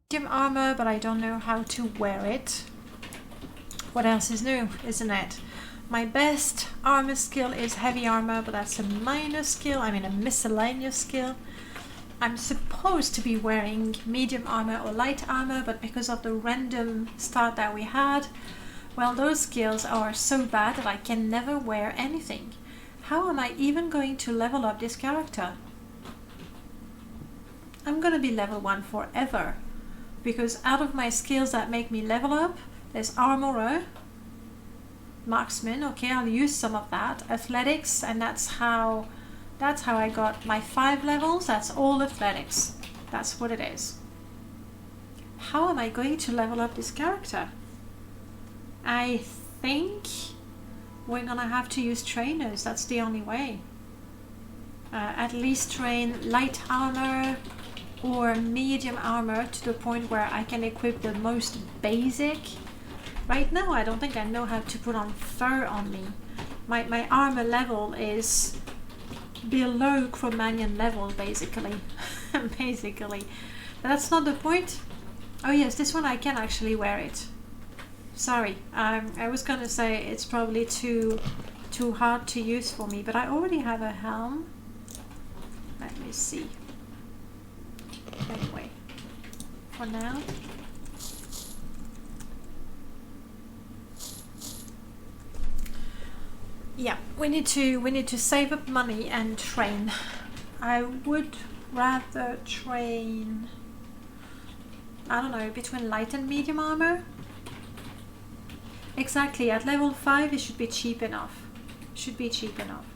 medium armor, but I don't know how to wear it. What else is new, isn't it? My best armor skill is heavy armor, but that's a minor skill, I mean a miscellaneous skill. I'm supposed to be wearing medium armor or light armor, but because of the random start that we had, well, those skills are so bad that I can never wear anything. How am I even going to level up this character? I'm gonna be level 1 forever, because out of my skills that make me level up, there's armorer, marksman, okay, I'll use some of that, athletics, and that's how I got my 5 levels. That's all athletics. That's what it is. How am I going to level up this character? I think we're gonna have to use trainers. That's the only way. At least train light armor or medium armor to the point where I can equip the most basic. Right now I don't think I know how to put on fur on me. My armor level is below Cro-Magnon level, basically. Basically. But that's not the point. Oh yes, this one I can actually wear it. Sorry, I was gonna say it's probably too hard to use for me, but I already have a helm. Let me see. Anyway, for now. Yeah, we need to save up money and train. I would rather train, I don't know, between light and medium armor. Exactly, at level 5 it should be cheap enough. Should be cheap enough.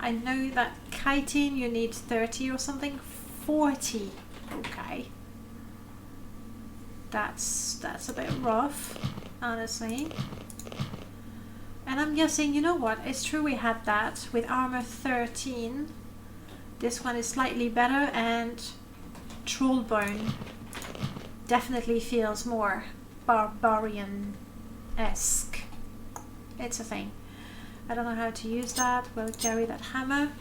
I know that chitin you need 30 or something. 40. Okay. That's a bit rough, honestly. And I'm guessing, you know what, it's true we had that with armor 13. This one is slightly better, and Trollbone definitely feels more barbarian-esque. It's a thing. I don't know how to use that. We'll carry that hammer.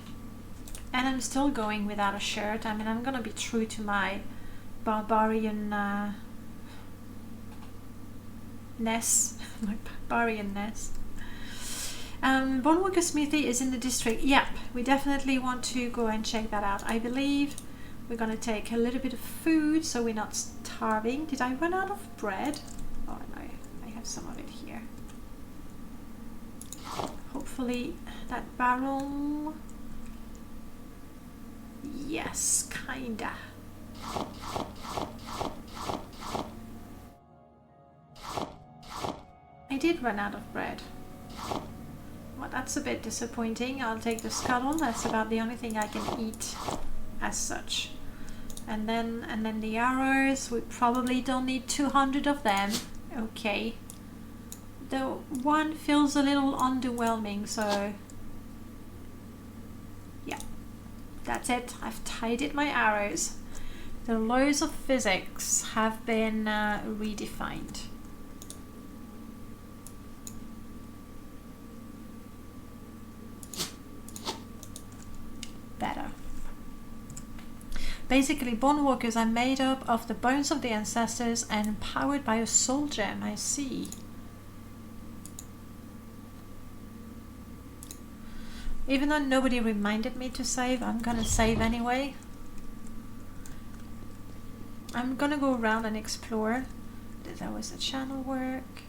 And I'm still going without a shirt. I mean, I'm gonna be true to my barbarian-ness. My barbarian-ness. Bonewalker Smithy is in the district. Yep, we definitely want to go and check that out. I believe we're going to take a little bit of food so we're not starving. Did I run out of bread? Oh no, I have some of it here. Hopefully that barrel... Yes, kinda. I did run out of bread. Well, that's a bit disappointing. I'll take the scuttle. That's about the only thing I can eat as such. And then the arrows. We probably don't need 200 of them. Okay. The one feels a little underwhelming, so yeah. That's it. I've tidied my arrows. The laws of physics have been redefined. Better. Basically, bone walkers are made up of the bones of the ancestors and powered by a soul gem. I see. Even though nobody reminded me to save, I'm gonna save anyway. I'm gonna go around and explore. That was the channel work.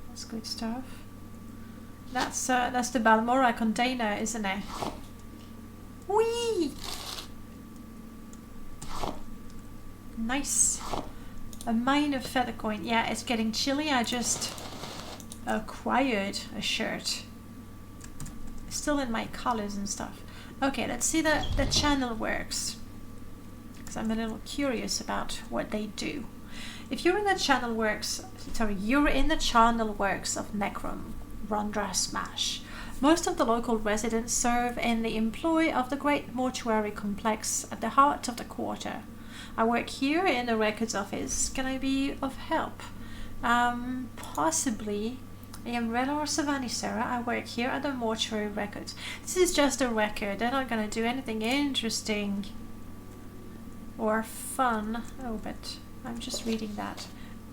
That's good stuff. That's the Balmora container, isn't it? Whee! Nice. A mine of feather coin. Yeah, it's getting chilly. I just acquired a shirt. Still in my colors and stuff. Okay, let's see the channel works. Because I'm a little curious about what they do. If you're in the channel works, you're in the channel works of Necrom, Rondra Smash. Most of the local residents serve in the employ of the Great Mortuary Complex at the heart of the quarter. I work here in the records office. Can I be of help? Possibly. I am Relor Savani Sarah. I work here at the Mortuary Records. This is just a record. They're not going to do anything interesting or fun. Oh, but I'm just reading that.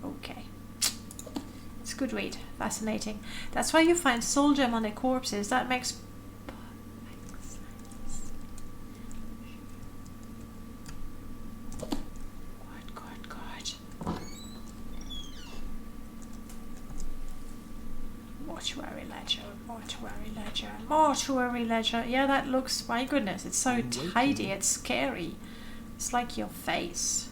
Okay. It's a good read. Fascinating. That's why you find soul gem on the corpses. That makes sense. Good. Mortuary ledger. Yeah, that looks, my goodness, it's so tidy, it's scary. It's like your face.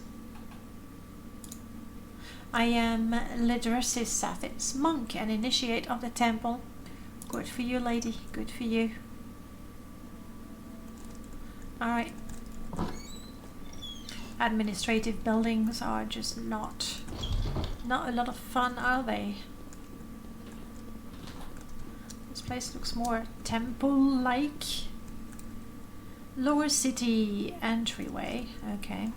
I am Ledresis Sathis, monk and initiate of the temple. Good for you, lady. Good for you. Alright. Administrative buildings are just not a lot of fun, are they? This place looks more temple-like. Lower city entryway. Okay.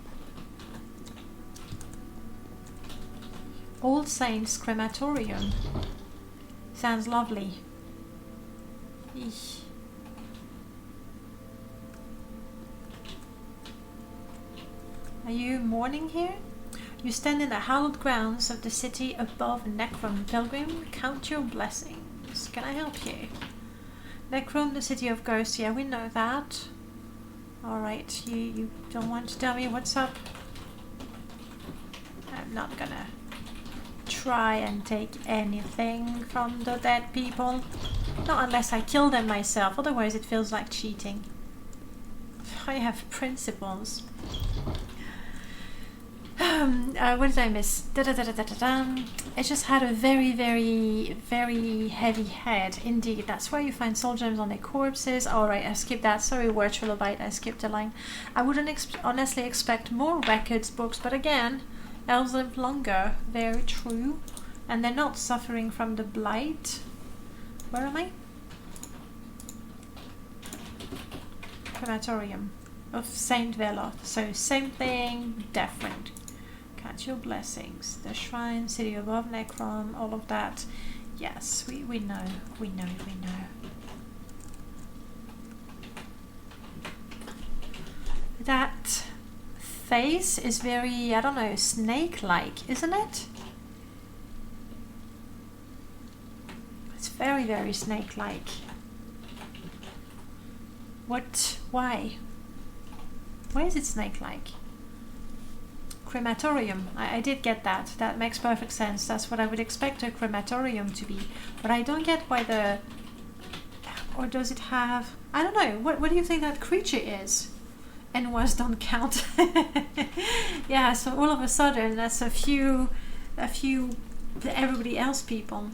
Old Saints Crematorium. Sounds lovely. Eesh. Are you mourning here? You stand in the hallowed grounds of the city above Necrom. Pilgrim, count your blessings. Can I help you? Necrom, the city of ghosts. Yeah, we know that. Alright, you don't want to tell me what's up? I'm not gonna try and take anything from the dead people. Not unless I kill them myself, otherwise it feels like cheating. I have principles. What did I miss? It just had a very, very, very heavy head. Indeed, that's why you find soul gems on the corpses. Alright, I skipped that. Sorry, word trilobite, I skipped a line. I wouldn't honestly expect more records books, but again, elves live longer. Very true. And they're not suffering from the blight. Where am I? Crematorium of Saint Veloth. So same thing, different. Count your blessings. The shrine, city above Necrom, all of that. Yes, we know. We know. That face is very, I don't know, snake-like, isn't it? It's very, very snake-like. What? Why? Why is it snake-like? Crematorium. I did get that. That makes perfect sense. That's what I would expect a crematorium to be. But I don't get why the... Or does it have... I don't know. What do you think that creature is? And was don't count. Yeah, so all of a sudden that's a few everybody else people.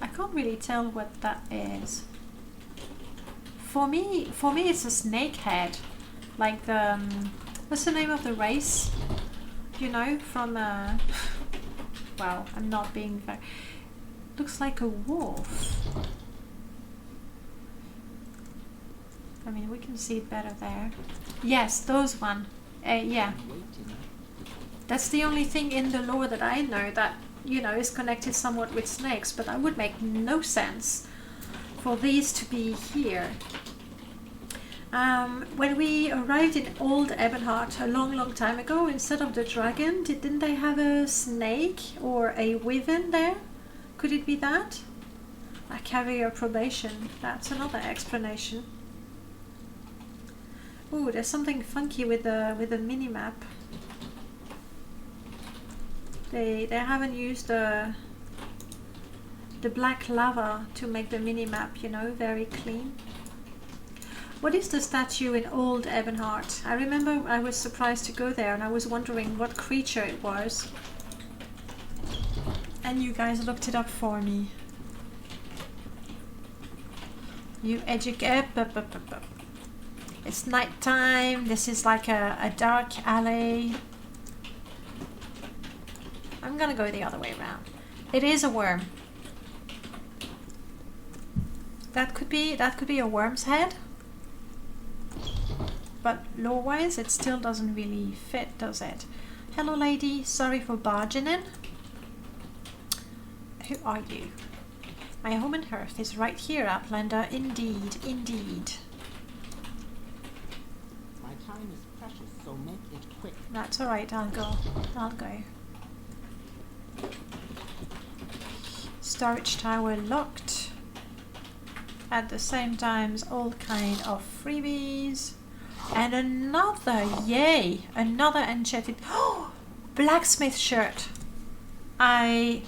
I can't really tell what that is. For me it's a snake head. Like the what's the name of the race? You know, from wow, I'm not being very... Looks like a wolf. I mean, we can see it better there. Yes, those one. Yeah. That's the only thing in the lore that I know that, you know, is connected somewhat with snakes, but that would make no sense for these to be here. When we arrived in Old Ebonheart a long time ago, instead of the dragon, didn't they have a snake or a wyvern there? Could it be that? A carrier probation. That's another explanation. Ooh, there's something funky with the mini-map. They haven't used the black lava to make the mini-map, you know, very clean. What is the statue in Old Ebonheart? I remember I was surprised to go there and I was wondering what creature it was. And you guys looked it up for me. You educate... It's night time. This is like a dark alley. I'm gonna go the other way around. It is a worm. That could be a worm's head. But lore-wise, it still doesn't really fit, does it? Hello, lady. Sorry for barging in. Who are you? My home and hearth is right here, Outlander. Indeed, indeed. My time is precious, so make it quick. That's alright, I'll go. I'll go. Storage tower locked. At the same time, all kind of freebies. And another, yay! Another enchanted blacksmith shirt. I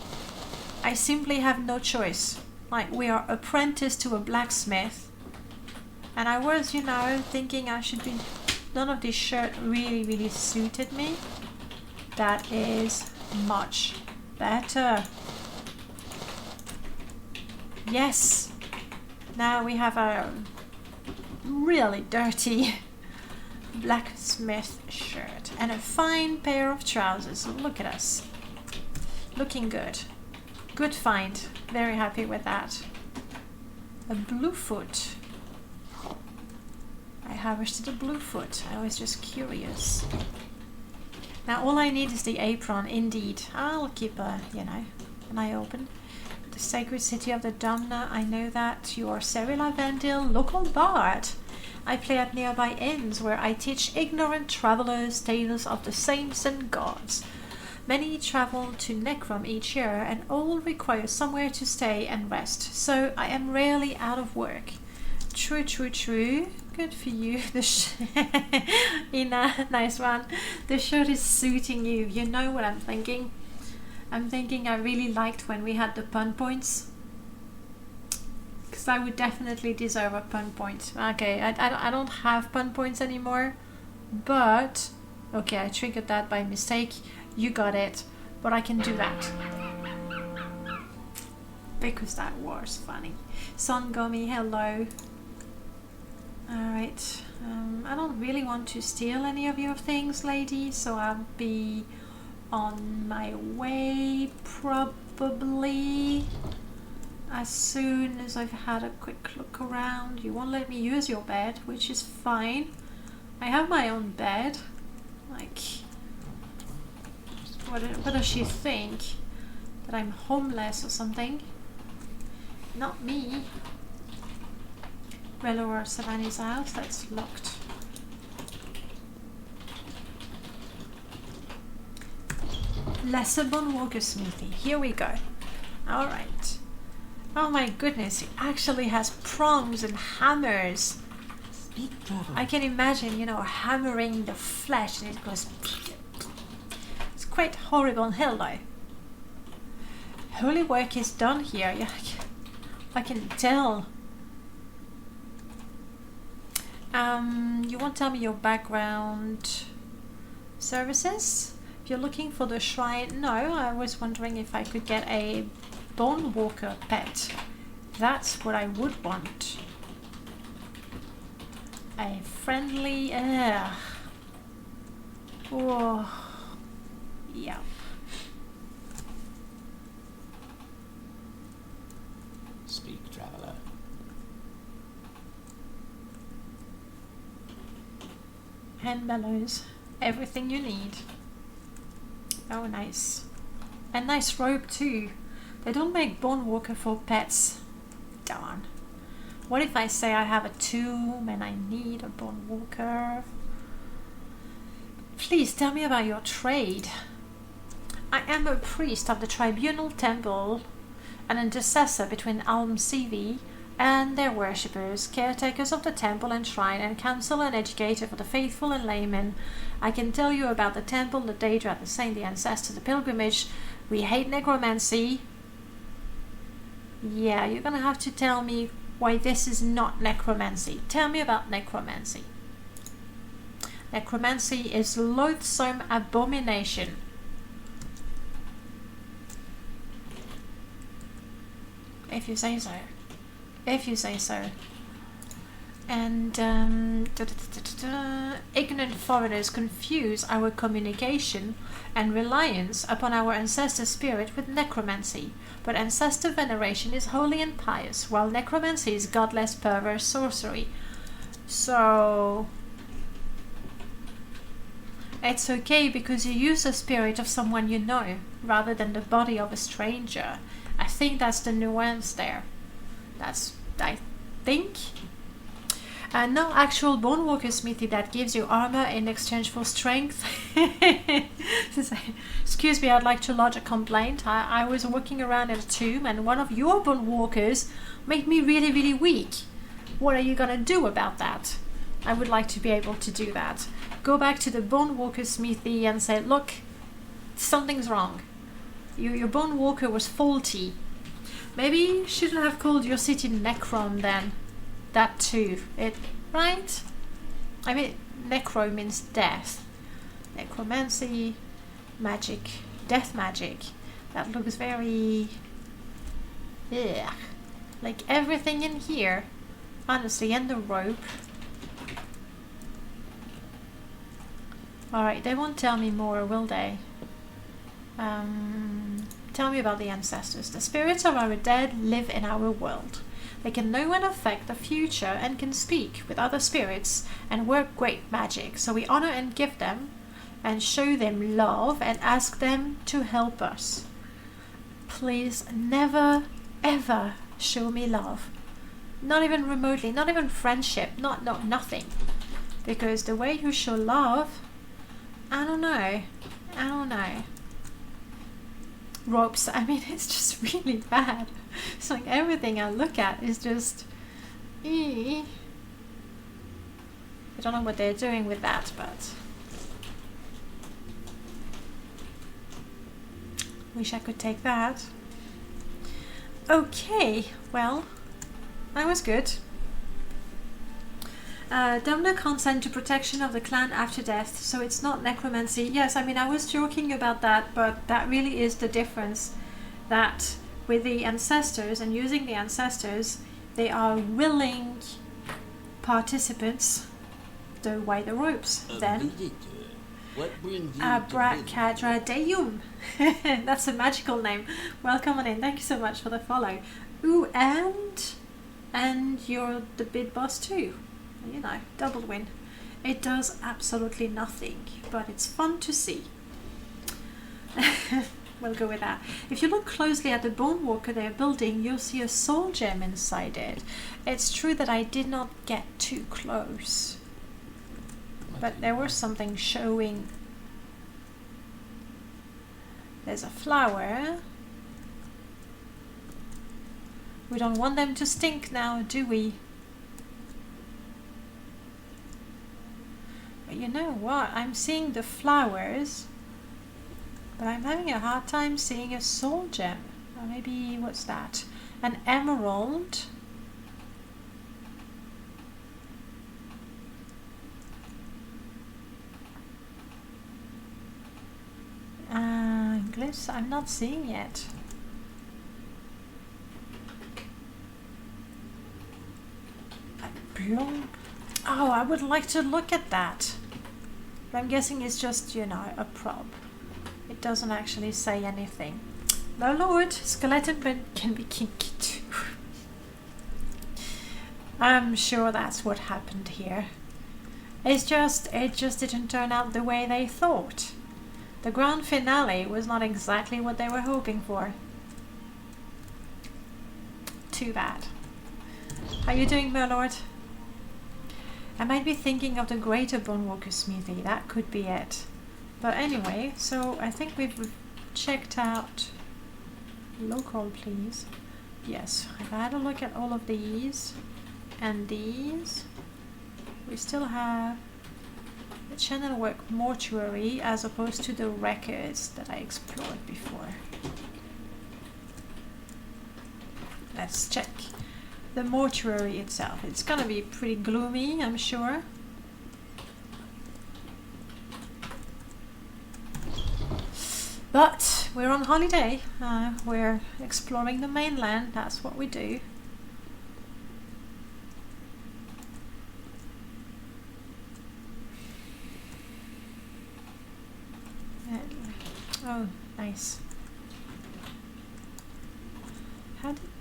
simply have no choice. Like, we are apprenticed to a blacksmith. And I was, you know, thinking I should be... None of this shirt really suited me. That is much better. Yes! Now we have a really dirty blacksmith shirt and a fine pair of trousers. Look at us. Looking good. Good find. Very happy with that. A Bluefoot. I harvested a Bluefoot. I was just curious. Now all I need is the apron, indeed. I'll keep you know, an eye open. The sacred city of the Domna, I know that. You are Serila Vendil, local bard. I play at nearby inns where I teach ignorant travelers tales of the saints and gods. Many travel to Necrom each year and all require somewhere to stay and rest, so I am rarely out of work. True. Good for you. Ina, nice one. The shirt is suiting you. You know what I'm thinking? I'm thinking I really liked when we had the pun points. Because I would definitely deserve a pun point. Okay, I don't have pun points anymore. But, okay, I triggered that by mistake. You got it. But I can do that. Because that was funny. Songomi, hello. Alright. I don't really want to steal any of your things, lady. So I'll be on my way probably as soon as I've had a quick look around. You won't let me use your bed, which is fine. I have my own bed. Like, what does she think? That I'm homeless or something? Not me. Relor Savani's house, that's locked. Lesser Bone Walker Smithy. Here we go. Alright. Oh my goodness, it actually has prongs and hammers. Speak, traveler. I can imagine, you know, hammering the flesh and it goes... It's quite horrible. Hello. Holy work is done here. Yeah, I can tell. You won't tell me your background services? If you're looking for the shrine, no, I was wondering if I could get a Bone Walker pet. That's what I would want. A friendly, oh, yeah. Speak, traveler. Hand bellows, everything you need. Oh, nice. A nice robe too. They don't make Bone Walker for pets. Darn. What if I say I have a tomb and I need a Bone Walker? Please tell me about your trade. I am a priest of the Tribunal Temple, an intercessor between Almsivi and their worshippers, caretakers of the temple and shrine, and counsel and educator for the faithful and laymen. I can tell you about the temple, the Daedra, the saint, the ancestor, the pilgrimage. We hate necromancy. Yeah, you're gonna have to tell me why this is not necromancy. Tell me about necromancy. Necromancy is loathsome abomination. If you say so. If you say so. And ignorant foreigners confuse our communication and reliance upon our ancestor spirit with necromancy. But ancestor veneration is holy and pious, while necromancy is godless, perverse sorcery. So, it's okay because you use the spirit of someone you know rather than the body of a stranger. I think that's the nuance there. That's, I think. No actual bone walker smithy that gives you armor in exchange for strength. Excuse me, I'd like to lodge a complaint. I was walking around in a tomb and one of your bone walkers made me really, really weak. What are you gonna do about that? I would like to be able to do that. Go back to the bone walker smithy and say, look, something's wrong. Your bone walker was faulty. Maybe you shouldn't have called your city Necrom then. That too. Right? I mean, necro means death. Necromancy, magic, death magic. That looks very... ugh. Like everything in here. Honestly, and the rope. Alright, they won't tell me more, will they? Tell me about the ancestors. The spirits of our dead live in our world. They can know and affect the future and can speak with other spirits and work great magic. So we honor and give them and show them love and ask them to help us. Please never ever show me love. Not even remotely, not even friendship, nothing. Because the way you show love, I don't know. Ropes, I mean, it's just really bad. It's like everything I look at is just... I don't know what they're doing with that, but... wish I could take that. Okay, well, that was good. Daedra consent to protection of the clan after death, so it's not necromancy. Yes, I mean, I was joking about that, but that really is the difference. That with the ancestors and using the ancestors, they are willing participants. Though why the ropes then? What brings you Abracadabra. That's a magical name. Welcome on in. Thank you so much for the follow. Ooh, and you're the bid boss too. You know, double win. It does absolutely nothing, but it's fun to see. We'll go with that. If you look closely at the bone walker they're building, you'll see a soul gem inside it. It's true that I did not get too close, but there was something showing. There's a flower. We don't want them to stink now, do we? But you know what? I'm seeing the flowers, but I'm having a hard time seeing a soul gem. Or maybe, what's that? An emerald. Glyphs, I'm not seeing yet. Oh, I would like to look at that. But I'm guessing it's just, you know, a prop. It doesn't actually say anything. No lord, skeleton can be kinky too. I'm sure that's what happened here. It just didn't turn out the way they thought. The grand finale was not exactly what they were hoping for. Too bad. How you doing, my lord? I might be thinking of the greater Bonewalker Smithy. That could be it. But anyway, so I think we've checked out... Local, please. Yes, I've had a look at all of these. And these. We still have the channel work mortuary as opposed to the records that I explored before. Let's check the mortuary itself. It's gonna be pretty gloomy, I'm sure. But we're on holiday. We're exploring the mainland. That's what we do. Oh, nice. How did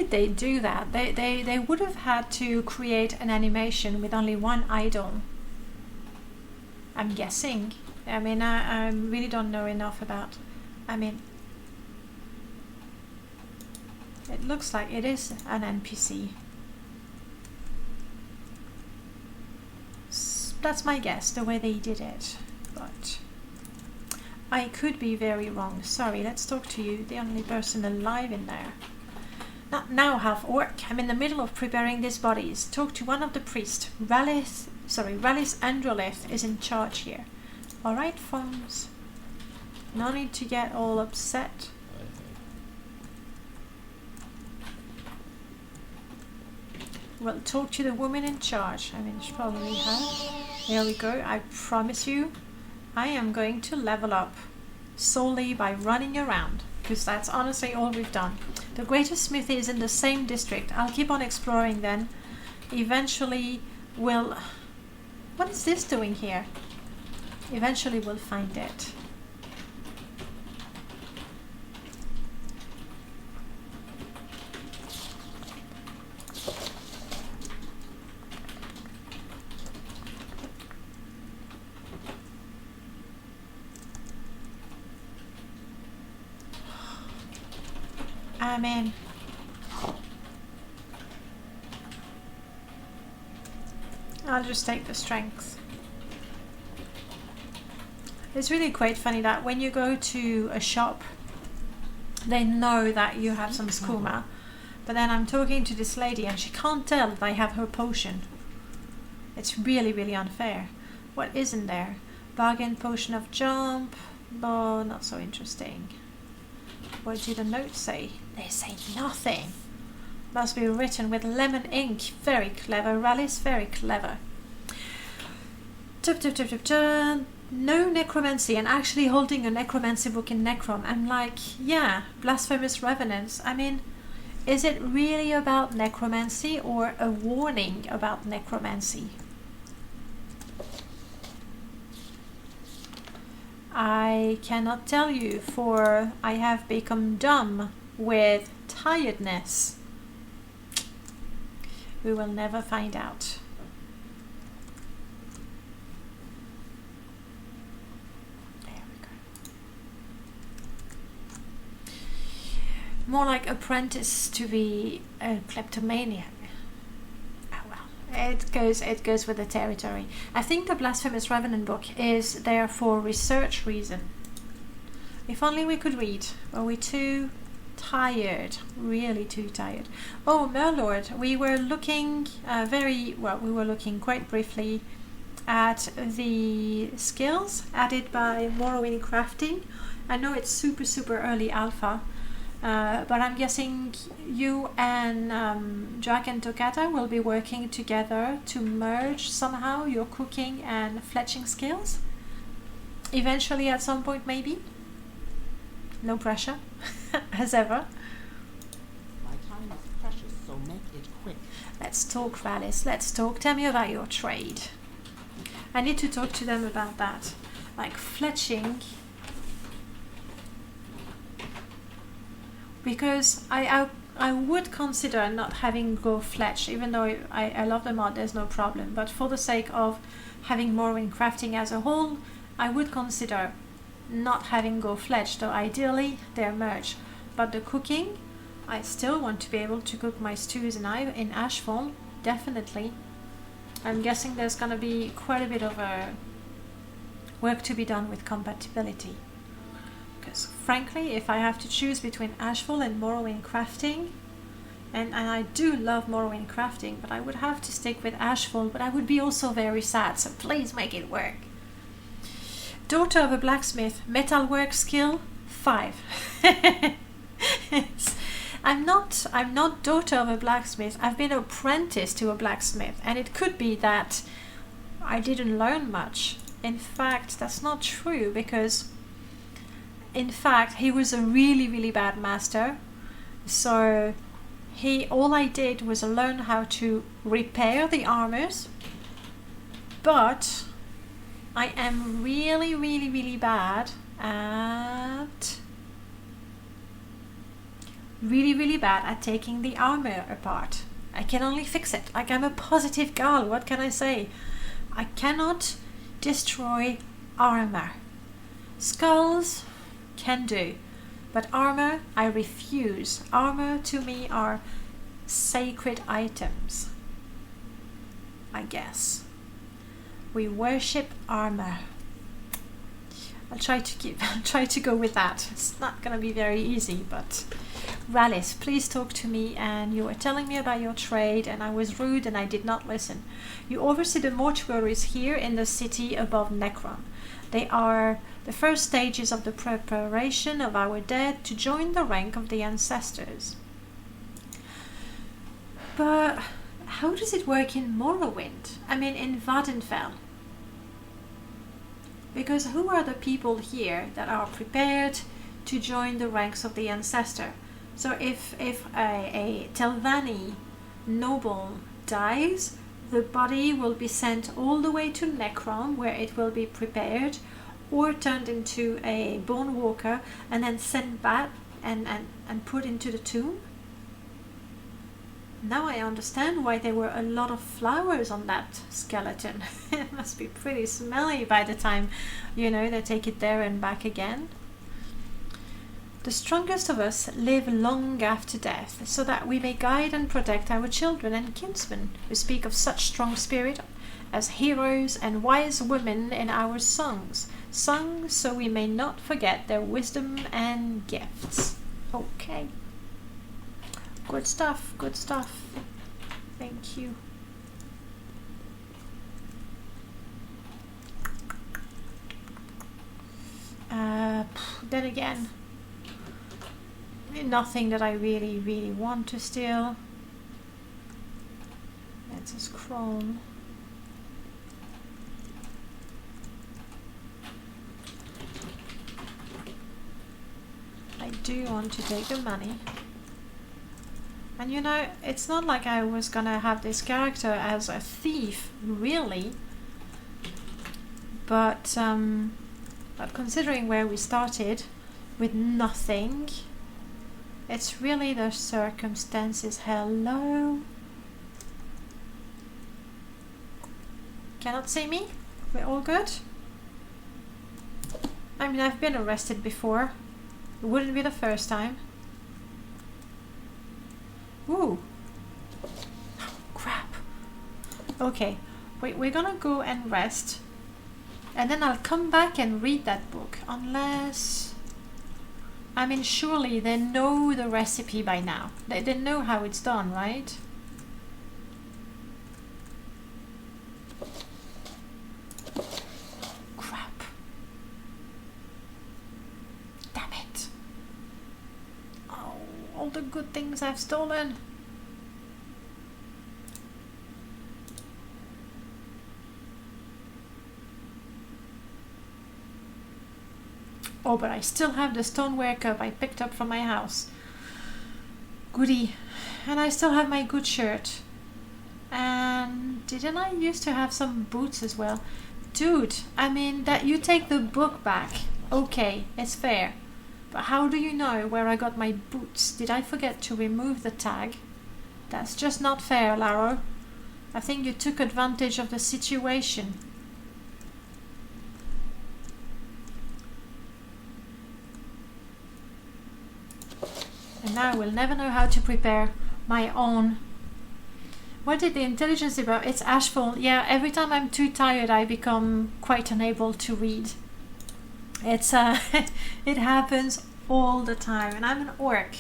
they do that? They would have had to create an animation with only one idol. I'm guessing. I mean, I really don't know enough about... I mean, it looks like it is an NPC. That's my guess, the way they did it. But I could be very wrong. Sorry, let's talk to you, the only person alive in there. Not now, Half-Orc. I'm in the middle of preparing these bodies. Talk to one of the priests. Rallis Androlith is in charge here. Alright, phones. No need to get all upset. We'll talk to the woman in charge. I mean, she probably has. There we go. I promise you, I am going to level up solely by running around, because that's honestly all we've done. The greatest smithy is in the same district. I'll keep on exploring then. Eventually we'll... What is this doing here? Eventually we'll find it. Amen. I'll just take the strength. It's really quite funny that when you go to a shop, they know that you have some skooma, but then I'm talking to this lady and she can't tell that I have her potion. It's really, really unfair. What isn't there? Bargain potion of jump. Oh, not so interesting. What do the notes say? They say nothing. Must be written with lemon ink. Very clever, Rallis, very clever. No necromancy, and actually holding a necromancy book in Necrom. I'm like, yeah, blasphemous revenants. I mean, is it really about necromancy or a warning about necromancy? I cannot tell you, for I have become dumb with tiredness. We will never find out. There we go. More like apprentice to be a kleptomaniac. It goes with the territory. I think the Blasphemous Revenant book is there for research reason. If only we could read. Are we too tired? Really too tired. Oh, Merlord, we were looking we were looking quite briefly at the skills added by Morrowind Crafting. I know it's super early alpha, but I'm guessing you and Jack and Toccata will be working together to merge somehow your cooking and fletching skills. Eventually, at some point, maybe. No pressure, as ever. My time is precious, so make it quick. Let's talk, Rallis. Let's talk. Tell me about your trade. I need to talk to them about that. Like fletching. Because I would consider not having Go Fletch, even though I love the mod, there's no problem. But for the sake of having Morrowind Crafting as a whole, I would consider not having Go Fletch, though ideally they're merged. But the cooking, I still want to be able to cook my stews in Ashfall, definitely. I'm guessing there's going to be quite a bit of work to be done with compatibility. Because frankly, if I have to choose between Ashfall and Morrowind Crafting, and I do love Morrowind Crafting, but I would have to stick with Ashfall, but I would be also very sad, so please make it work. Daughter of a blacksmith, metalwork skill 5. I'm not daughter of a blacksmith. I've been apprenticed to a blacksmith, and it could be that I didn't learn much. In fact, that's not true, because in fact he was a really bad master. So all I did was learn how to repair the armors, but I am really bad at taking the armor apart. I can only fix it. Like, I'm a positive girl, what can I say? I cannot destroy armor. Skulls can do, but armor I refuse. Armor to me are sacred items, I guess. We worship armor. I'll try to go with that. It's not gonna be very easy, but Rallis, please talk to me. And you were telling me about your trade, and I was rude and I did not listen. You oversee the mortuaries here in the city above Necron. They are the first stages of the preparation of our dead to join the rank of the ancestors. But how does it work in Morrowind? I mean, in Vvardenfell? Because who are the people here that are prepared to join the ranks of the ancestor? So if a Telvanni noble dies, the body will be sent all the way to Necron, where it will be prepared, or turned into a bone walker and then sent back and put into the tomb. Now I understand why there were a lot of flowers on that skeleton. It must be pretty smelly by the time, they take it there and back again. The strongest of us live long after death, so that we may guide and protect our children and kinsmen, who speak of such strong spirit as heroes and wise women in our songs, sung so we may not forget their wisdom and gifts. Okay. Good stuff, good stuff. Thank you. Then again, nothing that I really, really want to steal. That's a scroll. I do want to take the money. And it's not like I was gonna have this character as a thief, really. But considering where we started with nothing, it's really the circumstances. Hello? Cannot see me? We're all good? I mean, I've been arrested before. It wouldn't be the first time. Ooh. Crap. Okay. Wait, we're gonna go and rest. And then I'll come back and read that book. Unless... I mean, surely they know the recipe by now. They know how it's done, right? Crap. Damn it. Oh, all the good things I've stolen. Oh, but I still have the stoneware cup I picked up from my house. Goody. And I still have my good shirt. And didn't I used to have some boots as well? Dude, I mean, that you take the book back. Okay, it's fair. But how do you know where I got my boots? Did I forget to remove the tag? That's just not fair, Laro. I think you took advantage of the situation. And now I will never know how to prepare my own. What did the intelligence about? It's ashful. Yeah, every time I'm too tired I become quite unable to read. It's it happens all the time, and I'm an orc.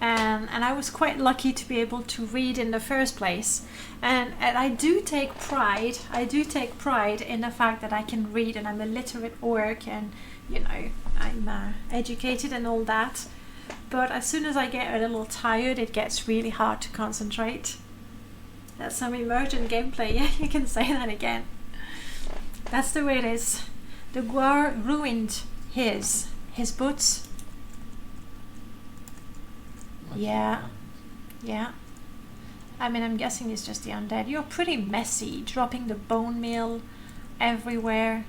And I was quite lucky to be able to read in the first place. And I do take pride. I do take pride in the fact that I can read, and I'm a literate orc, and I'm educated and all that. But as soon as I get a little tired, it gets really hard to concentrate. That's some emergent gameplay. Yeah, you can say that again. That's the way it is. The Guar ruined his boots. Yeah. Yeah. I mean, I'm guessing it's just the undead. You're pretty messy, dropping the bone meal everywhere.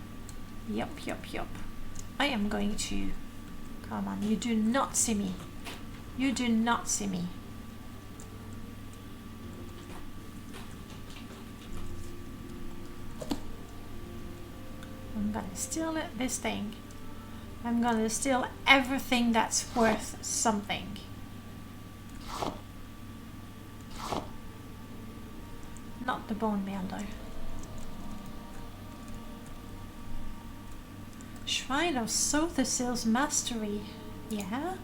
Yup. I am going to... Come on, you do not see me. You do not see me. I'm gonna steal this thing. I'm gonna steal everything that's worth something. Not the bone meal though. Shrine of Sothasill's Mastery. Yeah?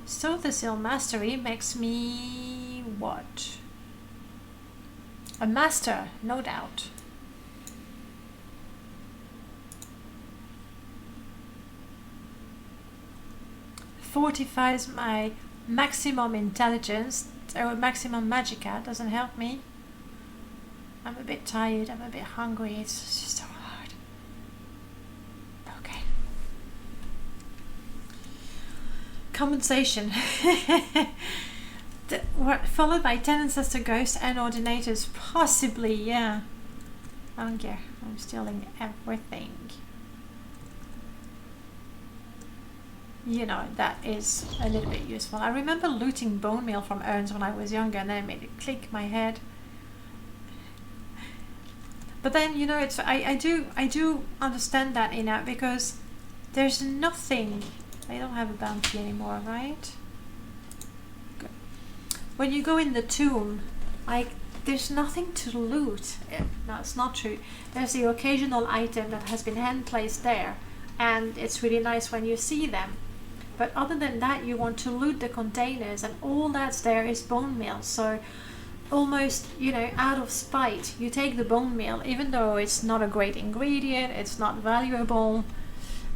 Sothasill Mastery makes me what? A master, no doubt. Fortifies my maximum intelligence or maximum magicka, doesn't help me. I'm a bit tired, I'm a bit hungry, it's just so hard. Okay. Compensation. Followed by 10 ancestor ghosts and ordinators, possibly, yeah. I don't care, I'm stealing everything. You know, that is a little bit useful. I remember looting bone meal from urns when I was younger, and then it made it click in my head. But then, you know, it's I do understand that, you know, because there's nothing. I don't have a bounty anymore, right? Good. When you go in the tomb, there's nothing to loot. No, it's not true. There's the occasional item that has been hand placed there, and it's really nice when you see them. But other than that, you want to loot the containers, and all that's there is bone meal. So almost, you know, out of spite, you take the bone meal, even though it's not a great ingredient, it's not valuable,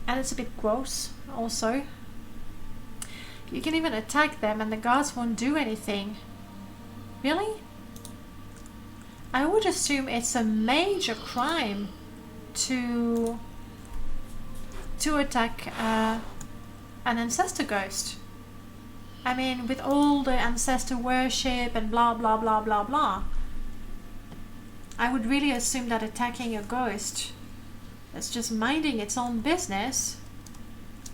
and it's a bit gross also. You can even attack them and the guards won't do anything. Really? I would assume it's a major crime to attack an ancestor ghost. I mean, with all the ancestor worship and blah blah blah blah blah, I would really assume that attacking a ghost that's just minding its own business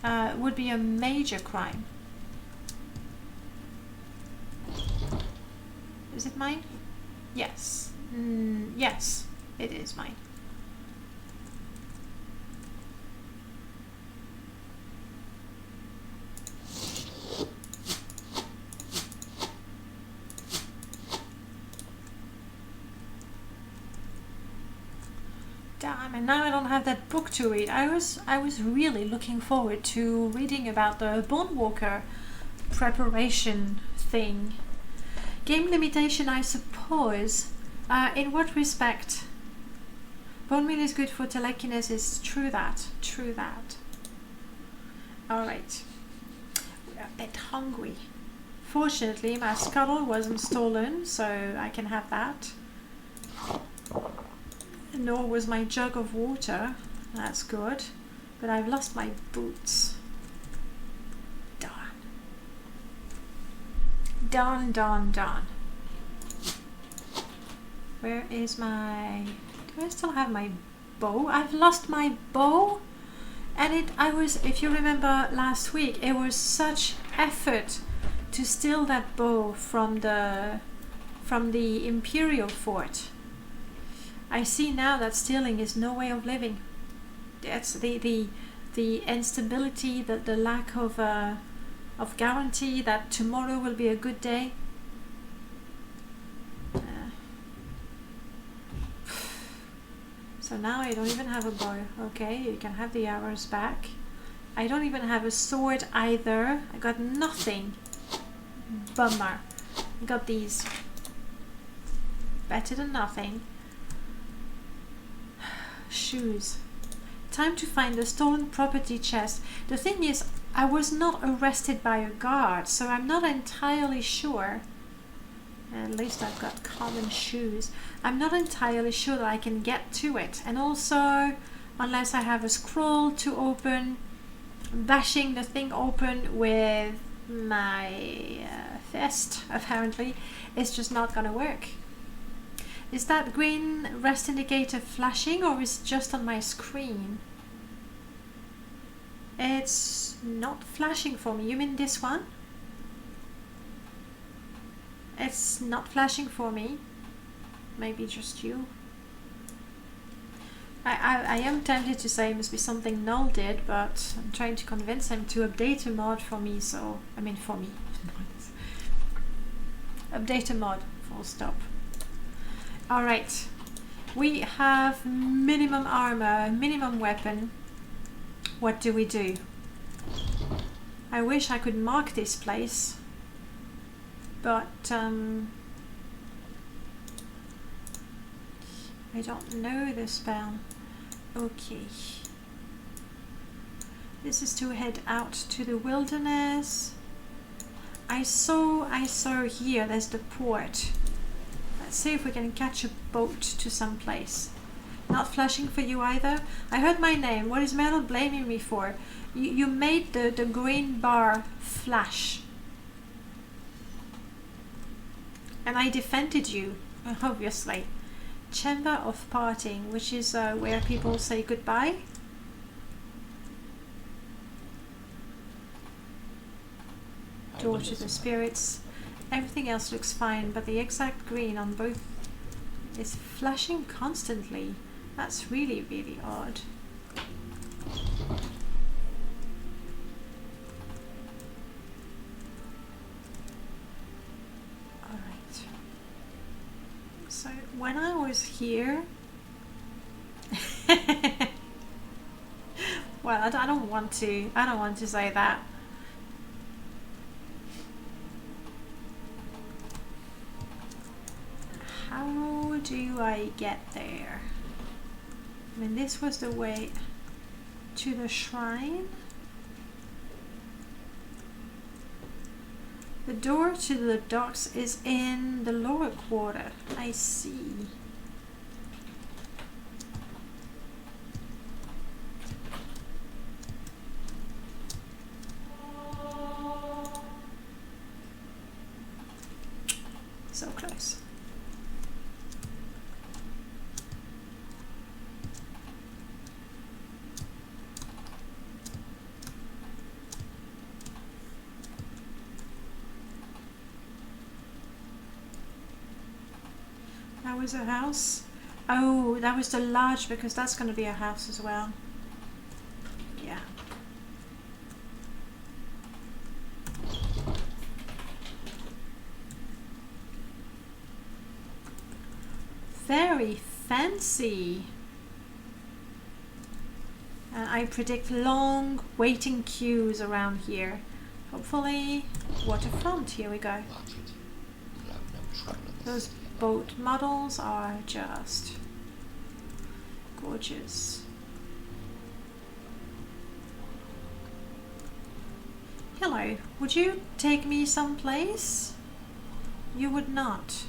would be a major crime. Is it mine? Yes. Yes, it is mine. Damn, and now I don't have that book to read. I was really looking forward to reading about the Bone Walker preparation thing. Game limitation, I suppose. In what respect? Bone meal is good for telekinesis. True that. True that. Alright. We're a bit hungry. Fortunately, my scuttle wasn't stolen, so I can have that. Nor was my jug of water. That's good. But I've lost my boots. Darn. Darn, darn, darn. Where is my... Do I still have my bow? I've lost my bow? And if you remember last week, it was such effort to steal that bow from the Imperial Fort. I see now that stealing is no way of living. That's the instability, the lack of guarantee that tomorrow will be a good day. So now I don't even have a bow. Okay, you can have the arrows back. I don't even have a sword either. I got nothing. Bummer. I got these. Better than nothing. Shoes. Time to find the stolen property chest. The thing is, I was not arrested by a guard, so I'm not entirely sure. At least I've got common shoes. I'm not entirely sure that I can get to it. And also, unless I have a scroll to open, bashing the thing open with my fist, apparently, is just not gonna work. Is that green rest indicator flashing, or is it just on my screen? It's not flashing for me. You mean this one? It's not flashing for me. Maybe just you. I am tempted to say it must be something Null did, but I'm trying to convince him to update a mod for me, so... I mean, for me. Update a mod, full stop. Alright. We have minimum armor, minimum weapon. What do we do? I wish I could mark this place, but I don't know the spell. Okay. This is to head out to the wilderness. I saw here, there's the port. Let's see if we can catch a boat to some place. Not flashing for you either. I heard my name. What is Metal blaming me for? You made the green bar flash. And I defended you, obviously. Chamber of Parting, which is where people say goodbye. Door to the spirits. Everything else looks fine, but the exact green on both is flashing constantly. That's really, really odd. Alright. So when I was here... well, I don't want to say that. How do I get there? I mean, this was the way to the shrine. The door to the docks is in the lower quarter. I see. So close. That was a house. Oh, that was the large, because that's going to be a house as well. Yeah. Very fancy. And I predict long waiting queues around here. Hopefully waterfront. Here we go. Those boat models are just gorgeous. Hello, would you take me someplace? You would not.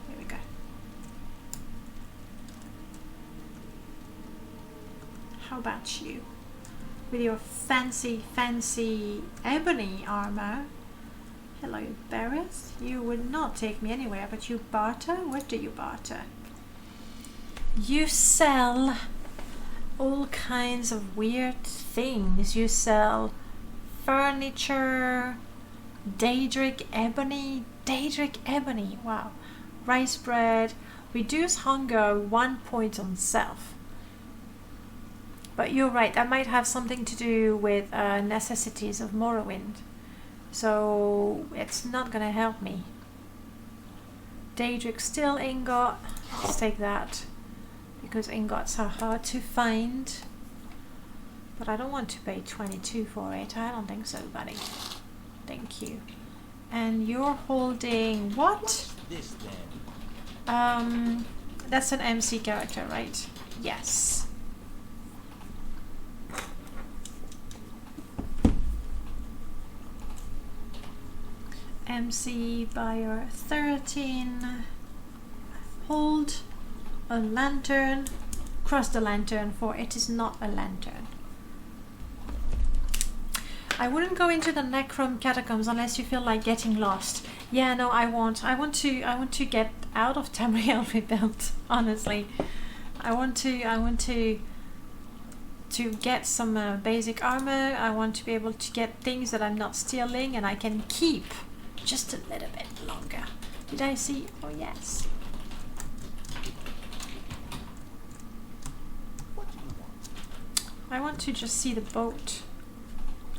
Here we go. How about you? With your fancy ebony armor. Hello, Barrett. You would not take me anywhere, but you barter? What do you barter? You sell all kinds of weird things. You sell furniture, Daedric ebony, wow. Rice bread, reduce hunger 1 point on self. But you're right, that might have something to do with necessities of Morrowind. So it's not gonna help me. Daedric steel ingot, let's take that. Because ingots are hard to find. But I don't want to pay 22 for it. I don't think so, buddy. Thank you. And you're holding what? What's this then? That's an MC character, right? Yes. MC buyer 13. Hold a lantern. Cross the lantern, for it is not a lantern. I wouldn't go into the Necrom catacombs unless you feel like getting lost. Yeah, no, I won't. I want to get out of Tamriel rebuilt. Honestly, I want to get some basic armor. I want to be able to get things that I'm not stealing and I can keep just a little bit longer. Did I see? Oh yes. What do you want? I want to just see the boat.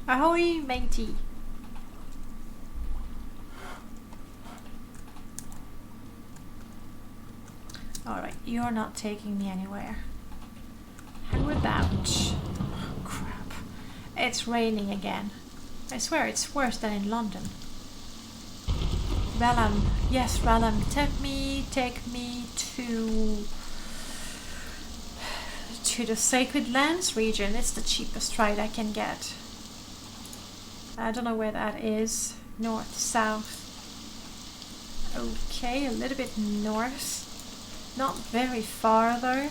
Ahoy, matey. Alright, you're not taking me anywhere. How about... Oh, crap. It's raining again. I swear it's worse than in London. Ralam. Yes, Ralam. Take me to the Sacred Lands region. It's the cheapest ride I can get. I don't know where that is. North, south. Okay, a little bit north. Not very far though.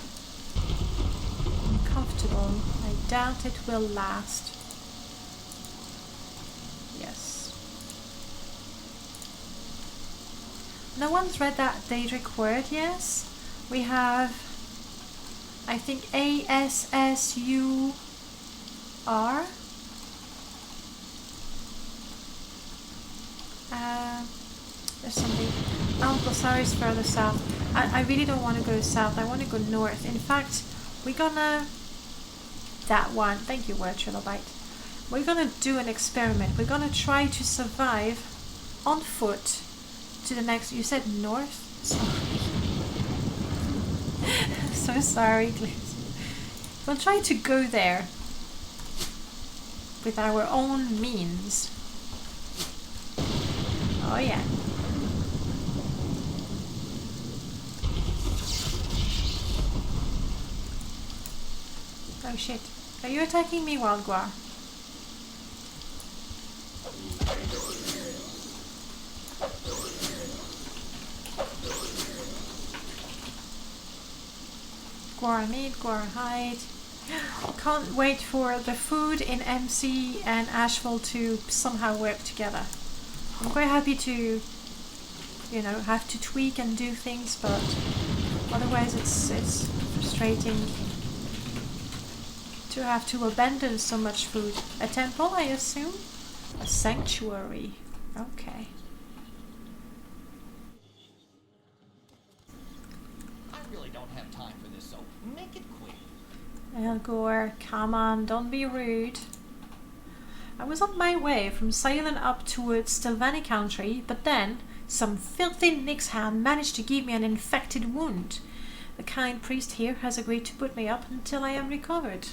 Uncomfortable. I doubt it will last. Yes. No one's read that Daedric word, yes? We have, I think, ASSUR. There's something. Oh, Glossar is further south. I really don't want to go south. I want to go north. In fact, we're gonna... That one. Thank you, word trilobite. We're gonna do an experiment. We're gonna try to survive on foot to the next... You said north? Sorry. So sorry, Gliss. We'll try to go there with our own means. Oh yeah. Oh shit. Are you attacking me, Wildguar? Guar meat, guar hide. Can't wait for the food in MC and Asheville to somehow work together. I'm quite happy to, you know, have to tweak and do things, but otherwise it's frustrating to have to abandon so much food. A temple, I assume? A sanctuary. Okay. I really don't have time for this, so make it quick. Elgor, come on, don't be rude. I was on my way from sailing up towards Stilvani country, but then some filthy Nixhound managed to give me an infected wound. The kind priest here has agreed to put me up until I am recovered.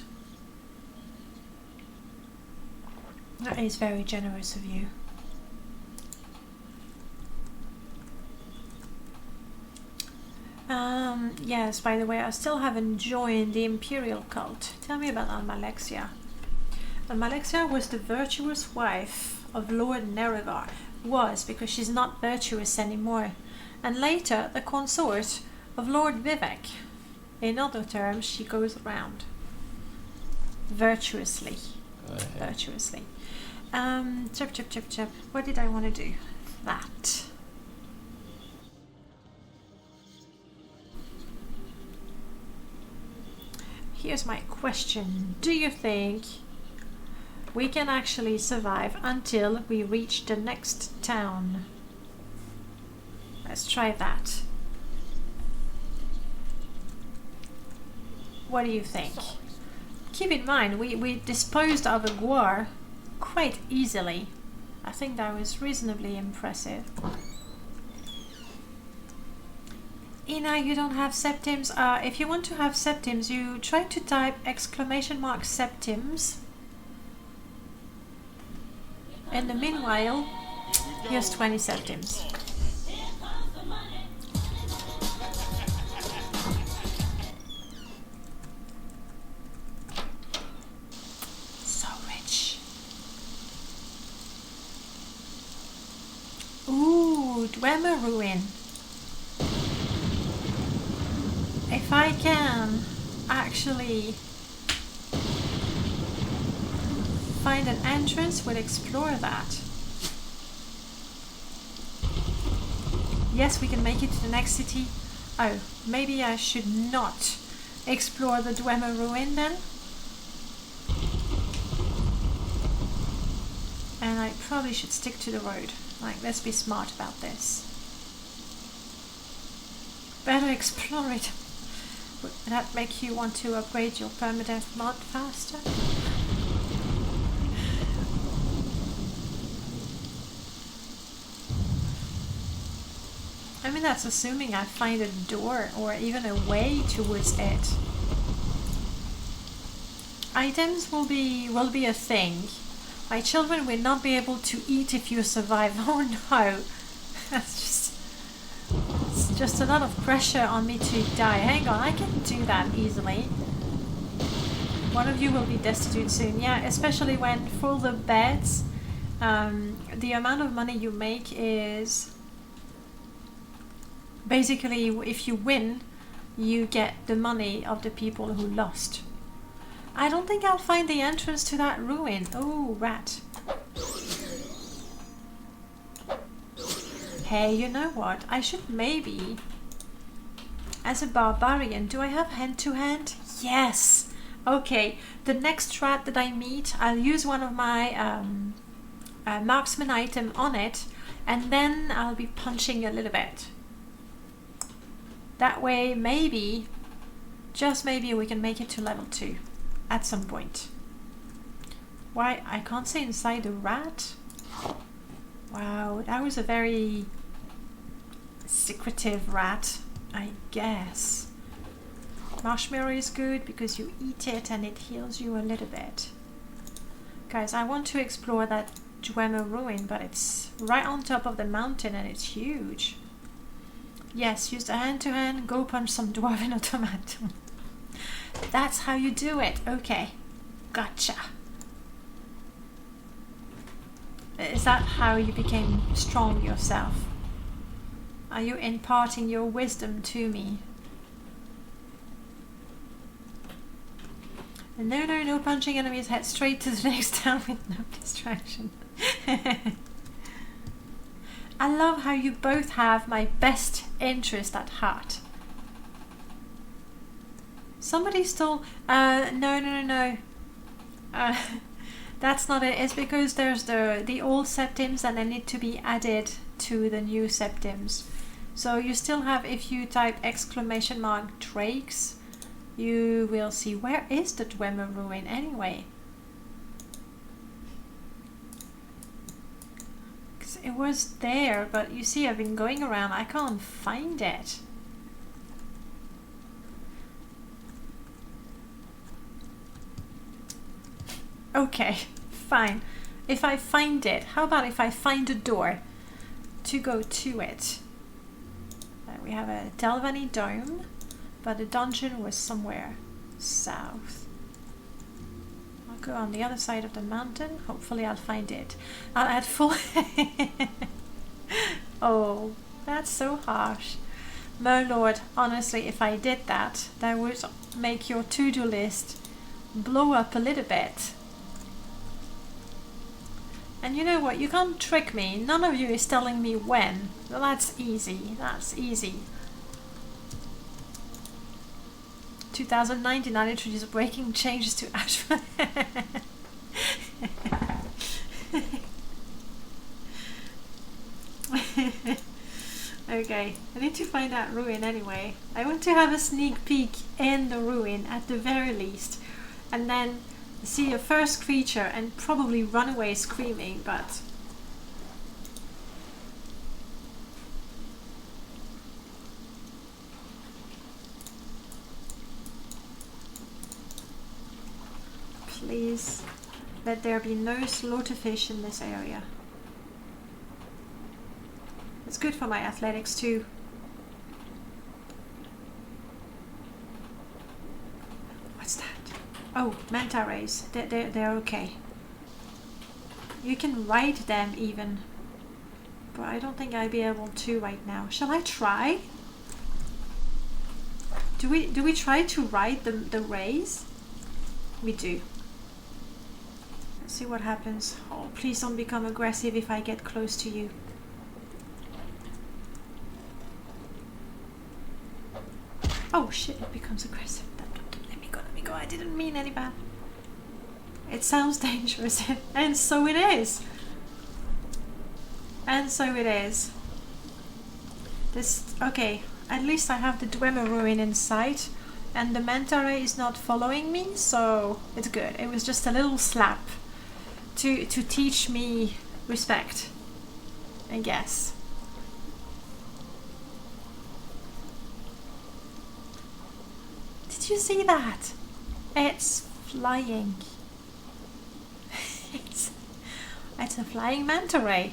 That is very generous of you. Yes, by the way, I still haven't joined the Imperial cult. Tell me about Almalexia. Almalexia was the virtuous wife of Lord Nerevar. Was, because she's not virtuous anymore. And later, the consort of Lord Vivek. In other terms, she goes around. Virtuously. Virtuously. Chip. What did I want to do? That. Here's my question. Do you think we can actually survive until we reach the next town? Let's try that. What do you think? Keep in mind, we disposed of a Guar quite easily. I think that was reasonably impressive. Ina, you don't have septims. If you want to have septims, you try to type !septims. In the meanwhile, here's 20 septims. So rich. Ooh, Dwemer ruin. If I can actually find an entrance, we'll explore that. Yes, we can make it to the next city. Oh, maybe I should not explore the Dwemer ruin then. And I probably should stick to the road. Like, let's be smart about this. Better explore it. Would that make you want to upgrade your permadeath mod faster? I mean, that's assuming I find a door or even a way towards it. Items will be a thing. My children will not be able to eat if you survive. Oh no, it's just a lot of pressure on me to die. Hang on, I can do that easily. One of you will be destitute soon. Yeah, especially when for the beds, the amount of money you make is basically, if you win, you get the money of the people who lost. I don't think I'll find the entrance to that ruin. Oh, rat. Hey, you know what? I should maybe, as a barbarian, do I have hand-to-hand? Yes! Okay, the next rat that I meet, I'll use one of my marksman item on it, and then I'll be punching a little bit. That way, maybe, just maybe, we can make it to level 2 at some point. Why, I can't say inside the rat? Wow, that was a very secretive rat, I guess. Marshmallow is good because you eat it and it heals you a little bit. Guys, I want to explore that Dwemer ruin, but it's right on top of the mountain and it's huge. Yes, use the hand-to-hand, go punch some dwarven automaton. That's how you do it. Okay, gotcha. Is that how you became strong yourself? Are you imparting your wisdom to me? No, no, no punching enemies. Head straight to the next town with no distraction. I love how you both have my best interest at heart. Somebody stole... no. That's not it. It's because there's the old septims and they need to be added to the new septims. So you still have, if you type exclamation mark Drakes, you will see, where is the Dwemer ruin anyway? Because it was there, but you see I've been going around, I can't find it. Okay, fine. If I find it, how about if I find a door to go to it? We have a Delvani dome, but the dungeon was somewhere south. I'll go on the other side of the mountain. Hopefully I'll find it. I'll add full... Oh, that's so harsh. Merlord, honestly, if I did that, that would make your to-do list blow up a little bit. And you know what? You can't trick me. None of you is telling me when. Well, that's easy. That's easy. 2019, I introduced breaking changes to Ash. Okay, I need to find that ruin anyway. I want to have a sneak peek in the ruin at the very least. And then see a first creature and probably run away screaming, but please let there be no slaughterfish in this area. It's good for my athletics too. What's that? Oh, manta rays. They're okay. You can ride them even. But I don't think I'd be able to right now. Shall I try? Do we try to ride the rays? We do. Let's see what happens. Oh, please don't become aggressive if I get close to you. Oh shit, it becomes aggressive. Let me go. I didn't mean any bad. It sounds dangerous, and so it is. And so it is. This, okay, at least I have the Dwemer ruin in sight, and the manta ray is not following me, so it's good. It was just a little slap to teach me respect, I guess. Did you see that? It's flying. it's a flying manta ray.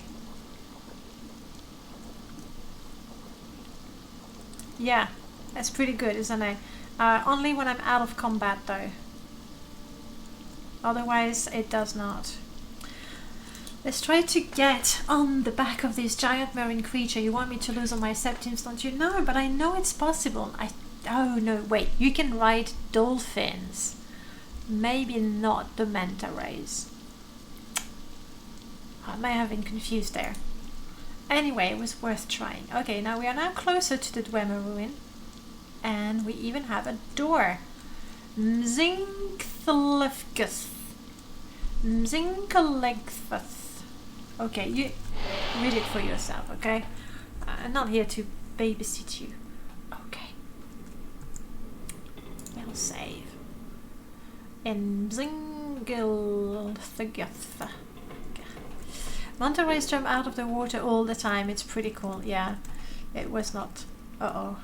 Yeah, that's pretty good, isn't it? Only when I'm out of combat though. Otherwise it does not. Let's try to get on the back of this giant marine creature. You want me to lose on my septims, don't you? No, but I know it's possible. Oh no, wait, you can ride dolphins. Maybe not the manta rays. I may have been confused there. Anyway, it was worth trying. Okay, now we are now closer to the Dwemer ruin. And we even have a door. Mzinklefgith. Mzinklefgith. Okay, you read it for yourself, okay? I'm not here to babysit you. Okay. We'll save. In Mzinklefgith. Manta rays jump out of the water all the time. It's pretty cool. Yeah, it was not. Uh-oh.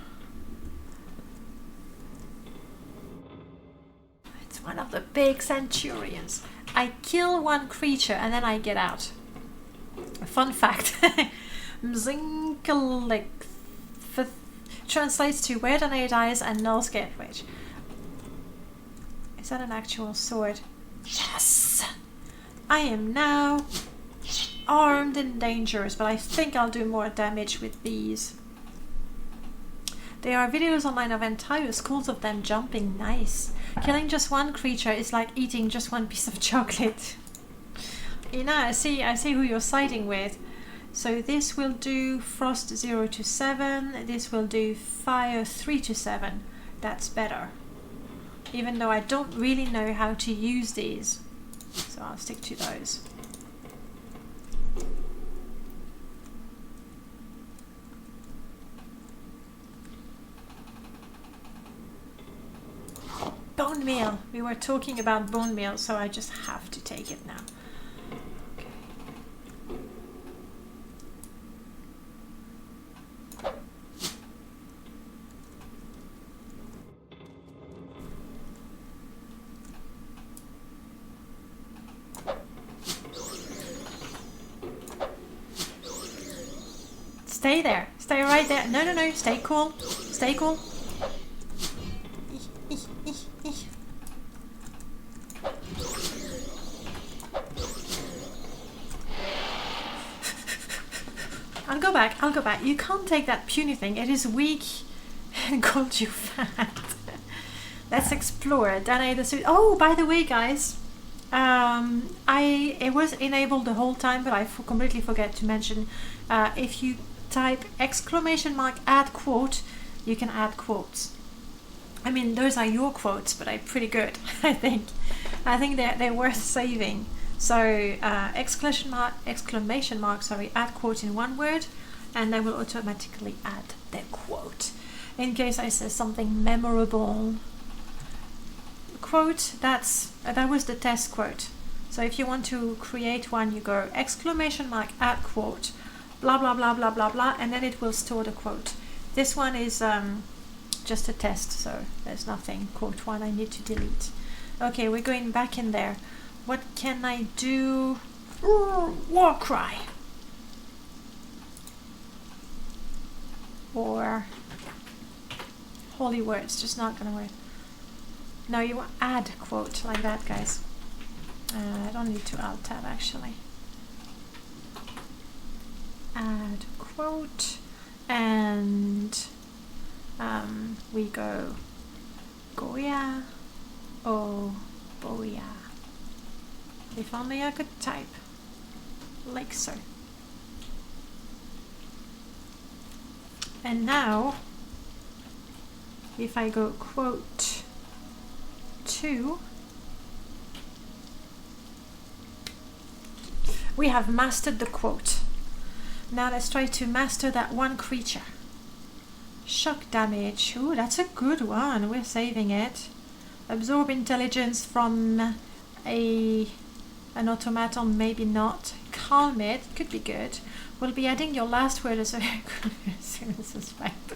It's one of the big centurions. I kill one creature and then I get out. A fun fact. Mzinklefgith translates to where the nade eyes and nulls get rich. Is that an actual sword? Yes! I am now armed and dangerous, but I think I'll do more damage with these. There are videos online of entire schools of them jumping. Nice. Killing just one creature is like eating just one piece of chocolate. You know, I see who you're siding with. So this will do frost 0 to 7. This will do fire 3 to 7. That's better. Even though I don't really know how to use these. So I'll stick to those. Bone meal. We were talking about bone meal, so I just have to take it now. Stay there. Stay right there. No, no, no. Stay cool. Stay cool. I'll go back. You can't take that puny thing. It is weak and called you fat. Let's explore. Daedra the suit. Oh, by the way, guys, it was enabled the whole time, but I completely forget to mention. If you type ! add quote, you can add quotes. I mean, those are your quotes, but they're pretty good. I think they're worth saving. So exclamation mark, sorry, add quote in one word, and they will automatically add their quote in case I say something memorable. Quote, that was the test quote. So if you want to create one, you go ! add quote, blah blah blah blah blah blah, and then it will store the quote. This one is just a test, so there's nothing. Quote 1 I need to delete. Okay, we're going back in there. What can I do? War cry. Or holy words, just not gonna work. No, you want add quote like that, guys. I don't need to alt tab actually. Add quote, and we go Goya, oh Boya. If only I could type like so. And now, if I go quote 2, we have mastered the quote. Now let's try to master that one creature. Shock damage. Ooh, that's a good one. We're saving it. Absorb intelligence from an automaton, maybe not. Calm it, could be good. We'll be adding your last word as a suspect.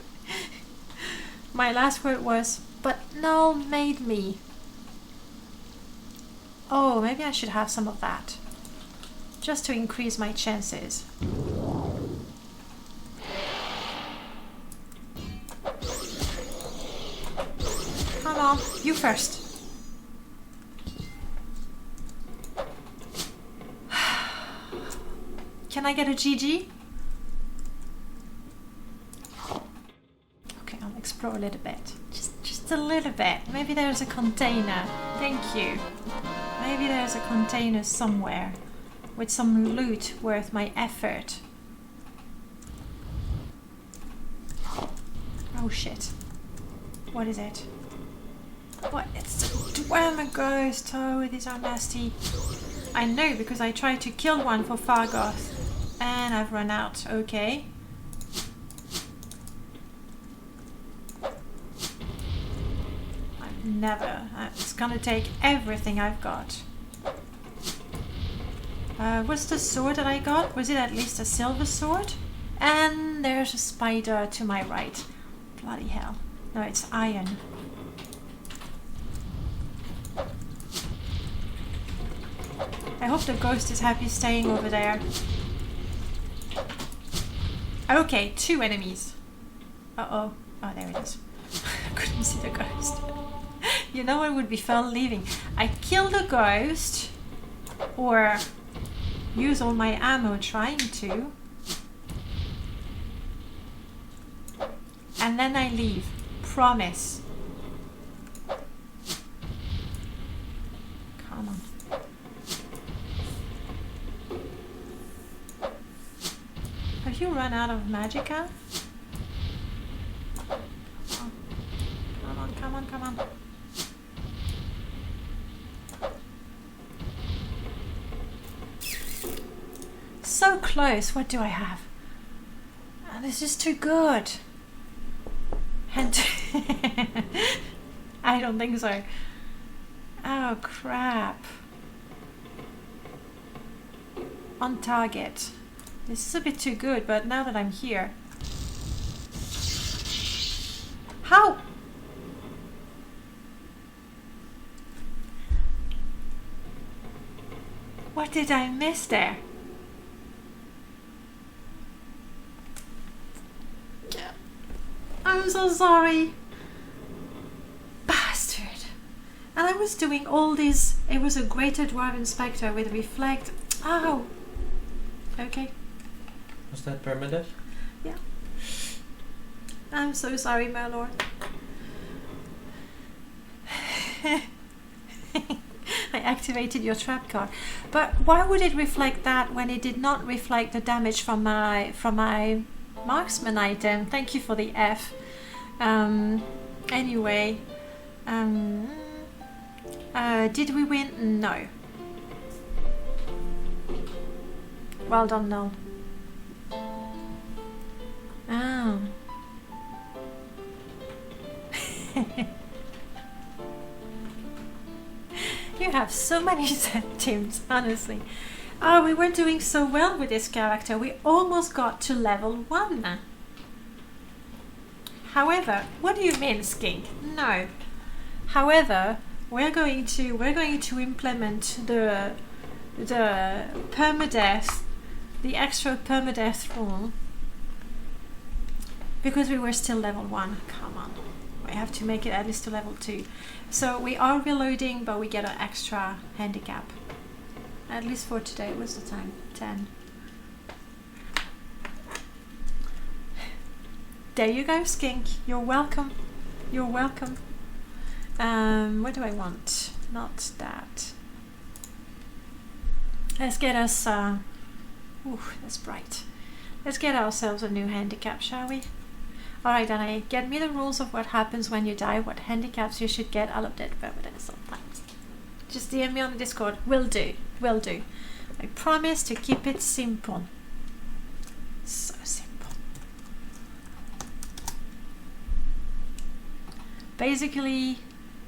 My last word was, but null made me. Oh, maybe I should have some of that. Just to increase my chances. Come on, you first. Can I get a GG? Okay, I'll explore a little bit. Just a little bit. Maybe there's a container. Thank you. Maybe there's a container somewhere with some loot worth my effort. Oh shit. What is it? What? It's a Dwemer ghost. Oh, these are nasty. I know because I tried to kill one for Fargoth and I've run out. Okay. I've never. It's gonna take everything I've got. What's the sword that I got? Was it at least a silver sword? And there's a spider to my right. Bloody hell. No, it's iron. I hope the ghost is happy staying over there. Okay, 2 enemies. Uh-oh. Oh, there it is. I couldn't see the ghost. You know what would be fun leaving? I kill the ghost, or use all my ammo trying to, and then I leave. Promise. Come on. Have you run out of magicka? Come on, come on, come on. So close. What do I have? Oh, this is too good. And I don't think so. Oh crap. On target. This is a bit too good, but now that I'm here. How? What did I miss there? I'm so sorry. Bastard. And I was doing all this. It was a greater dwarven spectre with reflect. Ow. Okay. Was that perma-death? Yeah. I'm so sorry, my lord. I activated your trap card. But why would it reflect that when it did not reflect the damage from my marksman item? Thank you for the F. Anyway, did we win? No. Well done, Null. Oh. You have so many teams, honestly. Oh, we were doing so well with this character. We almost got to level 1. However, what do you mean, Skink? No. However, we're going to implement the permadeath, the extra permadeath rule, because we were still level 1. Come on, we have to make it at least to level 2. So we are reloading, but we get an extra handicap. At least for today. What's the time? 10. There you go, Skink. You're welcome. You're welcome. What do I want? Not that. Let's get us... ooh, that's bright. Let's get ourselves a new handicap, shall we? Alright, Anna, get me the rules of what happens when you die, what handicaps you should get. I'll update about it sometimes. Just DM me on the Discord. Will do. Will do. I promise to keep it simple. basically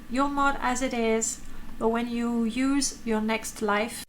your mod as it is, but when you use your next life